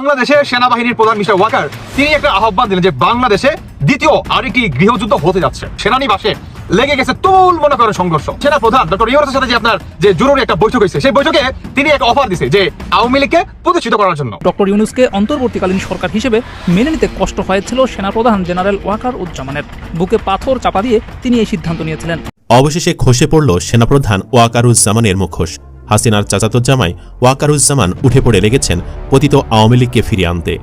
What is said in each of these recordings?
বাংলাদেশের সেনাবাহিনীর প্রধান মিস্টার ওয়াকার তিনি একটা আহ্বান দিলেন যে বাংলাদেশে দ্বিতীয় আরেকটি গৃহযুদ্ধ হতে যাচ্ছে। সেনানিবাসে লেগে গেছে তুল মনে করেন সংঘর্ষ। সেনা প্রধান ডক্টর ইউনূসের সাথে যে আপনার যে জরুরি একটা বৈঠক হয়েছে, সেই বৈঠকে তিনি একটা অফার দিয়েছে যে আওয়ামী লীগকে প্রতিষ্ঠিত করার জন্য। ডক্টর ইউনূসকে অন্তর্বর্তীকালীন সরকার হিসেবে মেনে নিতে কষ্ট হয়েছিল সেনাপ্রধান জেনারেল ওয়াকারুজ্জামানের। বুকে পাথর চাপা দিয়ে তিনি এই সিদ্ধান্ত নিয়েছিলেন। অবশেষে খসে পড়ল সেনাপ্রধান ওয়াকারুজ্জামানের মুখোশ। হাসিনার চাচাতো জামাই ওয়াকারুজ্জামান উঠে পড়ে লেগেছেন পতিত আওয়ামী লীগকে ফিরিয়ে আনতে।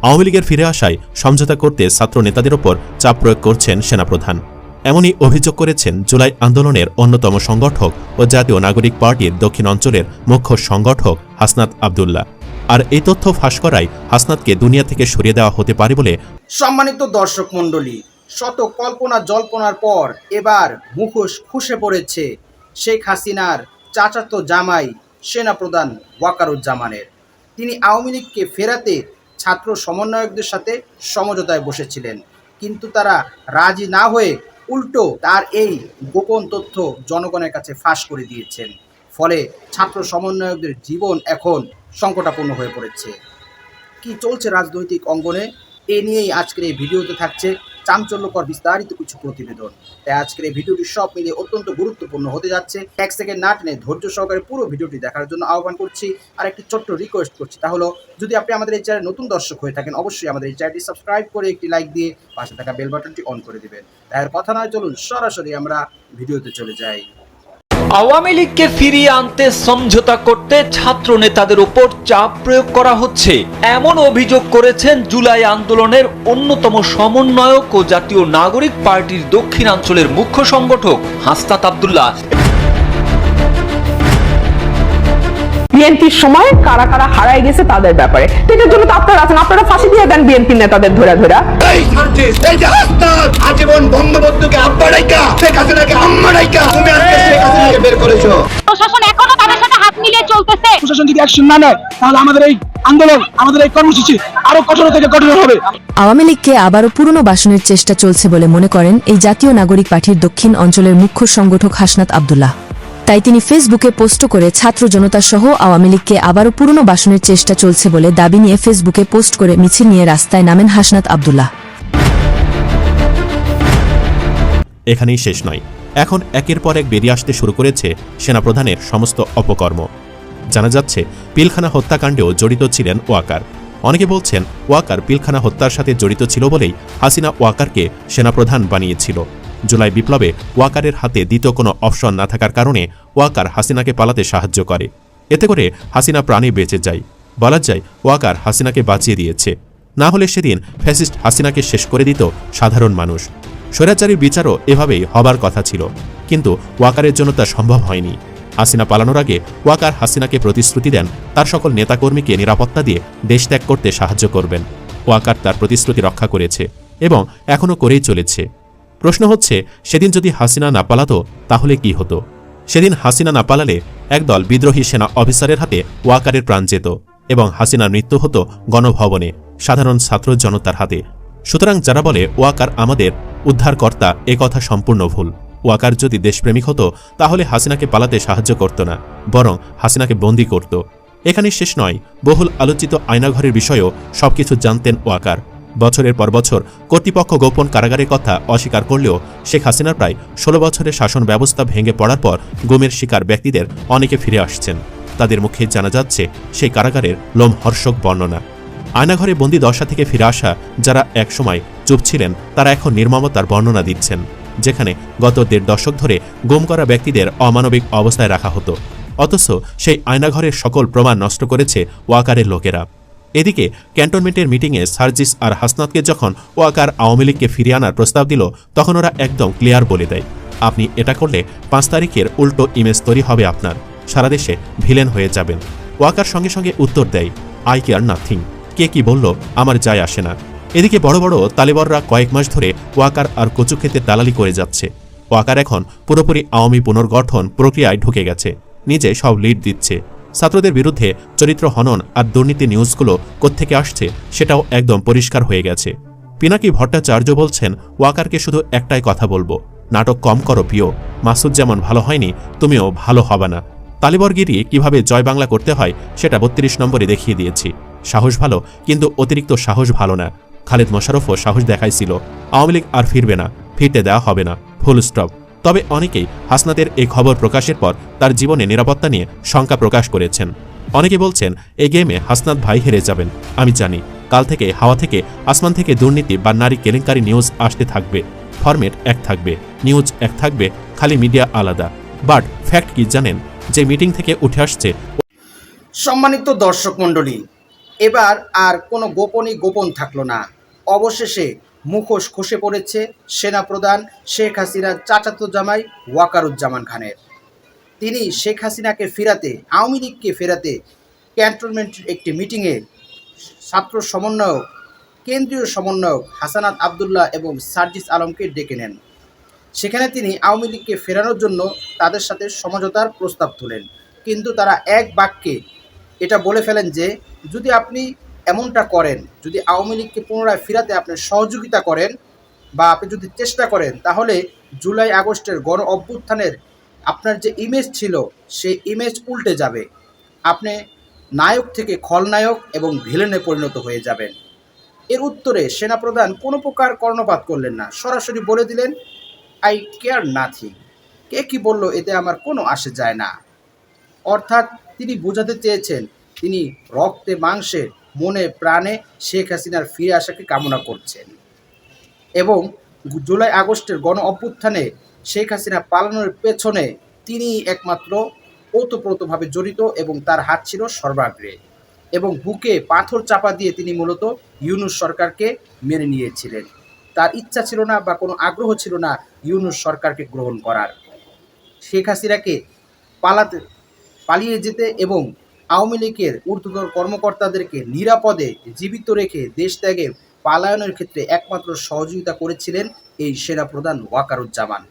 আওয়ামী লীগের ফিরে আসায় সমঝোতা করতে ছাত্র নেতাদের ওপর চাপ প্রয়োগ করছেন সেনাপ্রধান। এমনই অভিযোগ করেছেন জুলাই আন্দোলনের অন্যতম সংগঠক ও জাতীয় নাগরিক পার্টির দক্ষিণ অঞ্চলের মুখ্য সংগঠক হাসনাত আব্দুল্লাহ। আর এই তথ্য ফাঁস করায় হাসনাতকে দুনিয়া থেকে সরিয়ে দেওয়া হতে পারে বলে। সম্মানিত দর্শক মণ্ডলী, শত কল্পনা জল্পনার পর এবার মুখোশ খসে পড়েছে শেখ হাসিনার চাচাতো জামাই সেনাপ্রধান ওয়াকারুজ্জামানের। তিনি আওয়ামী লীগকে ফেরাতে ছাত্র সমন্বয়কদের সাথে সমঝোতায় বসেছিলেন, কিন্তু তারা রাজি না হয়ে উল্টো তার এই গোপন তথ্য জনগণের কাছে ফাঁস করে দিয়েছেন। ফলে ছাত্র সমন্বয়কদের জীবন এখন সংকটাপন্ন হয়ে পড়েছে। কি চলছে রাজনৈতিক অঙ্গনে, এ নিয়েই আজকের এই ভিডিওতে থাকছে চাঞ্চল্যকর বিস্তারিত কিছু প্রতিবেদন। তাই আজকের এই ভিডিওটি সব মিলিয়ে অত্যন্ত গুরুত্বপূর্ণ হতে যাচ্ছে। এক সেকেন্ড না টেনে ধৈর্য সহকারে পুরো ভিডিওটি দেখার জন্য আহ্বান করছি। আর একটি ছোট্ট রিকোয়েস্ট করছি, তা হলো যদি আপনি আমাদের এই চ্যানেলে নতুন দর্শক হয়ে থাকেন, অবশ্যই আমাদের এই চ্যানেলটি সাবস্ক্রাইব করে একটি লাইক দিয়ে পাশে থাকা বেল বাটনটি অন করে দিবেন। তাই আর কথা নয়, চলুন সরাসরি আমরা ভিডিওতে চলে যাই। আওয়ামী লীগকে ফিরিয়ে আনতে সমঝোতা করতে ছাত্র নেতাদের উপর চাপ প্রয়োগ করা হচ্ছে, এমন অভিযোগ করেছেন জুলাই আন্দোলনের অন্যতম সমন্বয়ক ও জাতীয় নাগরিক পার্টির দক্ষিণাঞ্চলের মুখ্য সংগঠক হাসনাত আব্দুল্লাহ। বিএনপির সময় কারা কারা হারায় গেছে তাদের ব্যাপারে, এটার জন্য তো আপনারা আছেন, আপনারা ফাঁসি দিয়ে দেন বিএনপির নেতাদের ধরে ধরে। আজীবন বঙ্গবন্ধুকে আব্বা ডাইকা, শেখ হাসিনাকে আম্মা ডাইকা, তুমি আজকে শেখ হাসিনাকে বের করেছো। প্রশাসন এখনো তাদের সাথে হাত মিলিয়ে চলতেছে। প্রশাসন যদি অ্যাকশন না নেয় তাহলে আমাদের এই আন্দোলন, আমাদের এই কর্মসূচি আরো কঠোর থেকে কঠোর হবে। আওয়ামী লীগকে আবারও পুরনো বাসনের চেষ্টা চলছে বলে মনে করেন এই জাতীয় নাগরিক পার্টির দক্ষিণ অঞ্চলের মুখ্য সংগঠক হাসনাত আব্দুল্লাহ। তাই তিনি ফেসবুকে পোস্ট করে ছাত্র জনতা সহ আওয়ামী লীগকে আবারও পুরনো বাসনের চেষ্টা চলছে বলে দাবি নিয়ে ফেসবুকে পোস্ট করে মিছিল নিয়ে রাস্তায় নামেন হাসনাত আব্দুল্লাহ। এখানেই শেষ নয়, এখন একের পর এক বেরিয়ে আসতে শুরু করেছে সেনাপ্রধানের সমস্ত অপকর্ম। জানা যাচ্ছে পিলখানা হত্যাকাণ্ডেও জড়িত ছিলেন ওয়াকার। অনেকে বলছেন ওয়াকার পিলখানা হত্যার সাথে জড়িত ছিল বলেই হাসিনা ওয়াকারকে সেনাপ্রধান বানিয়েছিল। জুলাই বিপ্লবে ওয়াকারের হাতে দ্বিতীয় কোনো অপশন না থাকার কারণে ওয়াকার হাসিনাকে পালাতে সাহায্য করে। এতে করে হাসিনা প্রাণে বেঁচে যায়। বলা যায় ওয়াকার হাসিনাকে বাঁচিয়ে দিয়েছে, না হলে সেদিন ফ্যাসিস্ট হাসিনাকে শেষ করে দিত সাধারণ মানুষ। স্বৈরাচারীর বিচারও এভাবেই হবার কথা ছিল, কিন্তু ওয়াকারের জন্য তা সম্ভব হয়নি। হাসিনা পালানোর আগে ওয়াকার হাসিনাকে প্রতিশ্রুতি দেন তার সকল নেতাকর্মীকে নিরাপত্তা দিয়ে দেশ ত্যাগ করতে সাহায্য করবেন। ওয়াকার তার প্রতিশ্রুতি রক্ষা করেছে এবং এখনও করেই চলেছে। প্রশ্ন হচ্ছে, সেদিন যদি হাসিনা না পালাতো তাহলে কি হতো? সেদিন হাসিনা না পালালে একদল বিদ্রোহী সেনা অফিসারের হাতে ওয়াকারের প্রাণ যেত এবং হাসিনার মৃত্যু হতো গণভবনে, সাধারণ ছাত্র জনতার হাতে। সুতরাং যারা বলে ওয়াকার আমাদের উদ্ধারকর্তা, এ কথা সম্পূর্ণ ভুল। ওয়াকার যদি দেশপ্রেমিক হতো তাহলে হাসিনাকে পালাতে সাহায্য করত না, বরং হাসিনাকে বন্দী করত। এখানে শেষ নয়, বহুল আলোচিত আয়নাঘরের বিষয়েও সবকিছু জানতেন ওয়াকার। বছরের পর বছর কর্তৃপক্ষ গোপন কারাগারের কথা অস্বীকার করলেও শেখ হাসিনার প্রায় 16 বছরের শাসন ব্যবস্থা ভেঙে পড়ার পর গুমের শিকার ব্যক্তিদের অনেকে ফিরে আসছেন। তাদের মুখে জানা যাচ্ছে সেই কারাগারের লোমহর্ষক বর্ণনা। আয়নাঘরে বন্দি দশা থেকে ফিরে আসা যারা একসময় চুপ ছিলেন তারা এখন নির্মমতার বর্ণনা দিচ্ছেন, যেখানে গত 1.5 দশক ধরে গুম করা ব্যক্তিদের অমানবিক অবস্থায় রাখা হতো, অথচ সেই আয়নাঘরের সকল প্রমাণ নষ্ট করেছে ওয়াকারের লোকেরা। এদিকে ক্যান্টনমেন্টের মিটিংয়ে সার্জিস আর হাসনাতকে যখন ওয়াকার আওয়ামী লীগকে ফিরিয়ে আনার প্রস্তাব দিল, তখন ওরা একদম ক্লিয়ার বলে দেয়, আপনি এটা করলে 5 তারিখের উল্টো ইমেজ তৈরি হবে আপনার, সারা দেশে ভিলেন হয়ে যাবেন। ওয়াকার সঙ্গে সঙ্গে উত্তর দেয়, আই কেয়ার নাথিং, কে কি বলল আমার যায় আসে না। এদিকে বড় বড় তালেবররা কয়েক মাস ধরে ওয়াকার আর কচু খেতে দালালি করে যাচ্ছে। ওয়াকার এখন পুরোপুরি আওয়ামী পুনর্গঠন প্রক্রিয়ায় ঢুকে গেছে, নিজে সব লিড দিচ্ছে। ছাত্রদের বিরুদ্ধে চরিত্র হনন আর দুর্নীতি নিউজগুলো কোত্থেকে আসছে সেটাও একদম পরিষ্কার হয়ে গেছে। পিনাকি ভট্টাচার্য বলছেন, ওয়াকারকে শুধু একটাই কথা বলবো, নাটক কম করো প্রিয়, মাসুদ যেমন ভালো হয়নি তুমিও ভালো হবে না। তালিবরগিরি কিভাবে জয় বাংলা করতে হয় সেটা ৩২ নম্বরে দেখিয়ে দিয়েছি। সাহস ভালো, কিন্তু অতিরিক্ত সাহস ভালো না। খালেদ মোশাররফও সাহস দেখাইছিল। আওয়ামী লীগ আর ফিরবে না, ফিরতে দেওয়া হবে না, ফুল স্টপ। তবে অনেকেই হাসনাতের এই খবর প্রকাশের পর তার জীবনে নিরাপত্তা নিয়ে শঙ্কা প্রকাশ করেছেন। অনেকে বলছেন এই গেমে হাসনাত ভাই হেরে যাবেন। আমি জানি কাল থেকে হাওয়া থেকে আসমান থেকে দুর্নীতি বা নারী কেলেঙ্কারি নিউজ আসতে থাকবে। ফরম্যাট এক থাকবে, নিউজ এক থাকবে, খালি মিডিয়া আলাদা। বাট ফ্যাক্ট কি জানেন? যে মিটিং থেকে উঠে আসছে। সম্মানিত দর্শক মণ্ডলী, এবার আর কোনো গোপন থাকলো না। অবশেষে মুখোশ খসে পড়েছে সেনাপ্রধান শেখ হাসিনার চাচাতো জামাই ওয়াকারুজ্জামান খানের। তিনি শেখ হাসিনাকে ফেরাতে, আওয়ামী লীগকে ফেরাতে ক্যান্টনমেন্টের একটি মিটিংয়ে ছাত্র সমন্বয়ক, কেন্দ্রীয় সমন্বয়ক হাসানাত আবদুল্লাহ এবং সার্জিস আলমকে ডেকে নেন। সেখানে তিনি আওয়ামী লীগকে ফেরানোর জন্য তাদের সাথে সমঝোতার প্রস্তাব তোলেন, কিন্তু তারা এক বাক্যে এটা বলে ফেলেন যে যদি আপনি এমনটা করেন, যদি আওয়ামী লীগকে পুনরায় ফেরাতে আপনি সহযোগিতা করেন বা আপনি যদি চেষ্টা করেন, তাহলে জুলাই আগস্টের গণ অভ্যুত্থানের আপনার যে ইমেজ ছিল সেই ইমেজ উল্টে যাবে। আপনি নায়ক থেকে খলনায়ক এবং ভিলেনে পরিণত হয়ে যাবেন। এর উত্তরে সেনাপ্রধান কোনো প্রকার কর্ণপাত করলেন না, সরাসরি বলে দিলেন আই কেয়ার নাথিং। কে কি বলল এতে আমার কোনো আসে যায় না। অর্থাৎ তিনি বোঝাতে চেয়েছেন তিনি রক্তে মাংসে মনে প্রাণে শেখ হাসিনার ফিরে আসাকে কামনা করছেন এবং জুলাই আগস্টের গণ অভ্যুত্থানে শেখ হাসিনা পালানোর পেছনে তিনি একমাত্র ওতপ্রোতভাবে জড়িত এবং তার হাত ছিল সর্বাগ্রে, এবং বুকে পাথর চাপা দিয়ে তিনি মূলত ইউনূস সরকারকে মেনে নিয়েছিলেন। তার ইচ্ছা ছিল না বা কোনো আগ্রহ ছিল না ইউনূস সরকারকে গ্রহণ করার। শেখ হাসিনাকে পালিয়ে যেতে এবং আওয়ামী লীগের ঊর্ধ্বতন কর্মকর্তাদেরকে নিরাপদে জীবিত রেখে দেশ ত্যাগে পালায়নের ক্ষেত্রে একমাত্র সহযোগিতা করেছিলেন এই সেনাপ্রধান ওয়াকারুজ্জামান।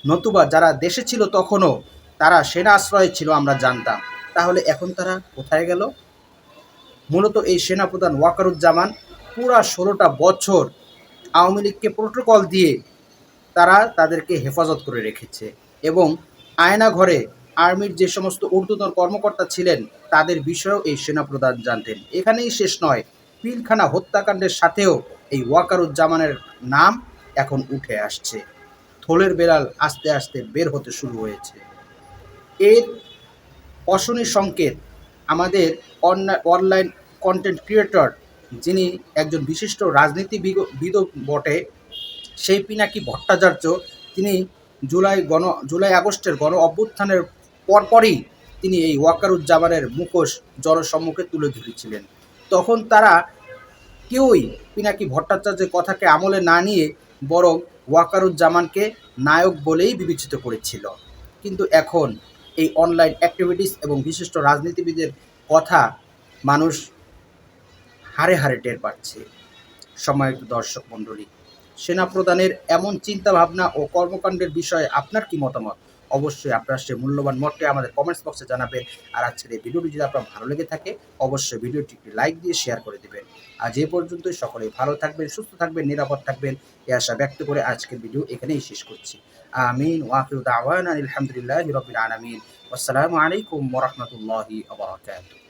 নতুবা যারা দেশে ছিল তখনও তারা সেনা আশ্রয়ে ছিল, আমরা জানতাম। তাহলে এখন তারা কোথায় গেল? মূলত এই সেনাপ্রধান ওয়াকারুজ্জামান পুরা 16টা বছর আওয়ামী লীগকে প্রোটোকল দিয়ে তারা তাদেরকে হেফাজত করে রেখেছে এবং আয়নাঘরে আর্মির যে সমস্ত ঊর্ধ্বতন কর্মকর্তা ছিলেন তাদের বিষয়েও এই সেনাপ্রধান জানতেন। এখানেই শেষ নয়, পিলখানা হত্যাকাণ্ডের সাথেও এই ওয়াকারুজ্জামানের নাম এখন উঠে আসছে। থলের বেড়াল আস্তে আস্তে বের হতে শুরু হয়েছে। এর অশনি সংকেত আমাদের অনলাইন কন্টেন্ট ক্রিয়েটর, যিনি একজন বিশিষ্ট রাজনীতিবিদ বটে, সেই পিনাকি ভট্টাচার্য, তিনি জুলাই আগস্টের গণ অভ্যুত্থানের পরপরই তিনি এই ওয়াকারুজ্জামানের মুখোশ জনসম্মুখে তুলে ধরেছিলেন। তখন তারা কেউই পিনাকি ভট্টাচার্যের কথাকে আমলে না নিয়ে বরং ওয়াকারুজ্জামানকে নায়ক বলেই বিবেচিত করেছিল। কিন্তু এখন এই অনলাইন অ্যাক্টিভিটিস এবং বিশিষ্ট রাজনীতিবিদের কথা মানুষ হাড়ে হাড়ে টের পাচ্ছে। সম্মানিত দর্শক মণ্ডলী, সেনাপ্রধানের এমন চিন্তাভাবনা ও কর্মকাণ্ডের বিষয়ে আপনার কি মতামত? অবশ্যই আপনার সে মূল্যবান মতটি আমাদের কমেন্টস বক্সে জানাবেন। আর আজকের এই ভিডিওটি যদি আপনার ভালো লেগে থাকে অবশ্যই ভিডিওটি একটি লাইক দিয়ে শেয়ার করে দেবেন। আজ এই পর্যন্তই, সকলেই ভালো থাকবেন, সুস্থ থাকবেন, নিরাপদ থাকবেন এই আশা ব্যক্ত করে আজকের ভিডিও এখানেই শেষ করছি। আমিন ওয়া আখিরু দাওয়ানা আলহামদুলিল্লাহি রাব্বিল আলামিন। আসসালামু আলাইকুম ওয়া রাহমাতুল্লাহি ওয়া বারাকাতুহু।